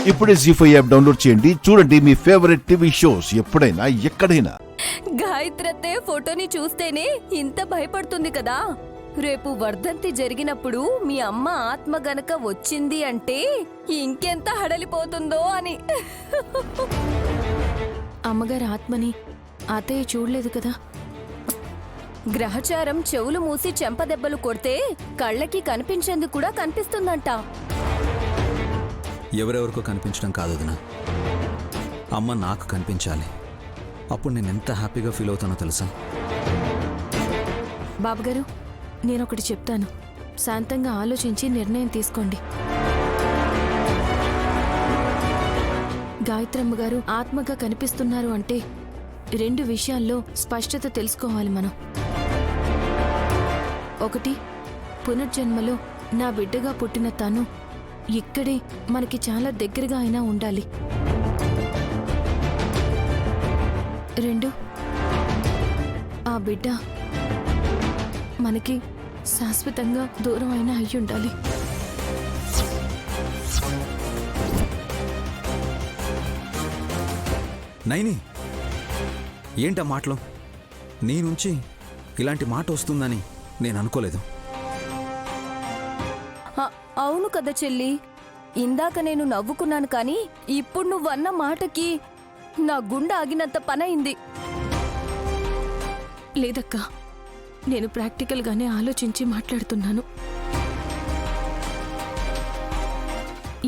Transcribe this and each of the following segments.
ఇప్పుడే జీ5 app download చేయండి. చూడండి మీ ఫేవరెట్ టీవీ షోస్ ఎప్పుడైనా ఎక్కడైనా. గాయత్రతే ఫోటోని చూస్తేనే ఇంత భయపడుతుంది కదా. రేపు వర్ధంతి జరిగినప్పుడు మీ అమ్మ ఆత్మ గనక వచ్చింది అంటే ఇంకెంత హడలిపోతుందో అని. అమ్మగారి ఆత్మని అతయ్య చూడలేదు కదా. గ్రహచారం చెవులు మూసి చెంపదెబ్బలు కొడితే కళ్ళకి కనిపించేందుకు కూడా కనిపిస్తుందంట. ఎవరెవరికో కనిపించడం కాదు వదినా, అమ్మ నాకు కనిపించాలి. అప్పుడు నేను ఎంత హ్యాపీగా ఫీల్ అవుతానో తెలుసా. బాబుగారు, నేనొకటి చెప్తాను, శాంతంగా ఆలోచించి నిర్ణయం తీసుకోండి. గాయత్రమ్మ గారు ఆత్మగా కనిపిస్తున్నారు అంటే 2 విషయాల్లో స్పష్టత తెలుసుకోవాలి మనం. ఒకటి, పునర్జన్మలో నా బిడ్డగా పుట్టిన తను ఇక్కడే మనకి చాలా దగ్గరగా అయినా ఉండాలి. 2, ఆ బిడ్డ మనకి శాశ్వతంగా దూరం అయినా అయి ఉండాలి. నైని, ఏంటా మాటలు? నీ నుంచి ఇలాంటి మాట వస్తుందని నేను అనుకోలేదు. అవును కదా చెల్లి, ఇందాక నేను నవ్వుకున్నాను కానీ ఇప్పుడు నువ్వన్న మాటకి నా గుండె ఆగినంత పనైంది. లేదక్కా, నేను ప్రాక్టికల్గానే ఆలోచించి మాట్లాడుతున్నాను.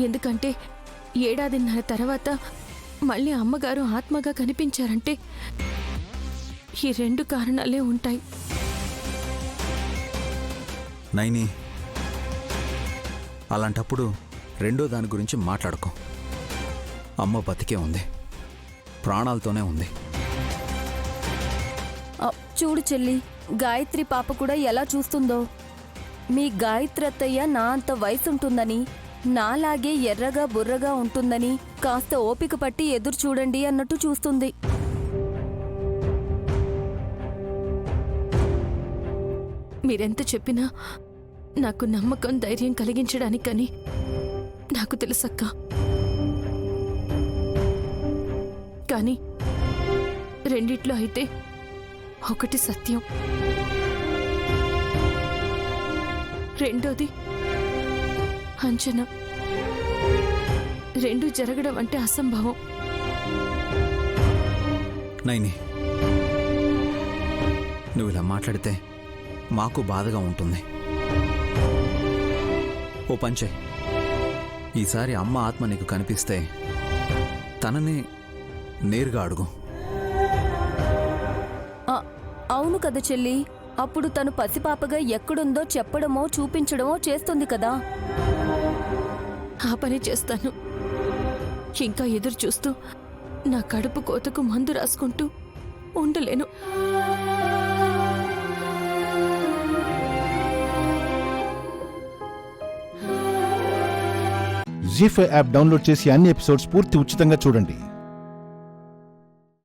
ఎందుకంటే 1.5 ఏడాది తర్వాత మళ్ళీ అమ్మగారు ఆత్మగా కనిపించారంటే ఈ 2 కారణాలే ఉంటాయి. నైని, అలాంటప్పుడు రెండో దాని గురించి మాట్లాడుకో. అమ్మ బతికే ఉంది, ప్రాణాలతోనే ఉంది. చూడు చెల్లి, గాయత్రి పాప కూడా ఎలా చూస్తుందో. మీ గాయత్రి అత్తయ్య నా అంత వయసుంటుందని, నాలాగే ఎర్రగా బుర్రగా ఉంటుందని కాస్త ఓపిక పట్టి ఎదురు చూడండి అన్నట్టు చూస్తుంది. మీరెంత చెప్పినా నాకు నమ్మకం, ధైర్యం కలిగించడానికని నాకు తెలుసక్క. కానీ రెండిట్లో అయితే ఒకటి సత్యం, రెండోది అంచనా. 2 జరగడం అంటే అసంభవం. నైని, నువ్వు ఇలా మాట్లాడితే మాకు బాధగా ఉంటుంది. ఓ పంచే, ఈసారి అమ్మ ఆత్మ నీకు కనిపిస్తే తనని నేరుగా అడుగు. అవును కదా చెల్లి, అప్పుడు తను పసిపాపగా ఎక్కడుందో చెప్పడమో చూపించడమో చేస్తుంది కదా. ఆ పని చేస్తాను. ఇంకా ఎదురు చూస్తూ నా కడుపు కోతకు మందు రాసుకుంటూ ఉండలేను. జీ5 యాప్ డౌన్లోడ్ చేసి అన్ని ఎపిసోడ్స్ పూర్తి ఉచితంగా చూడండి.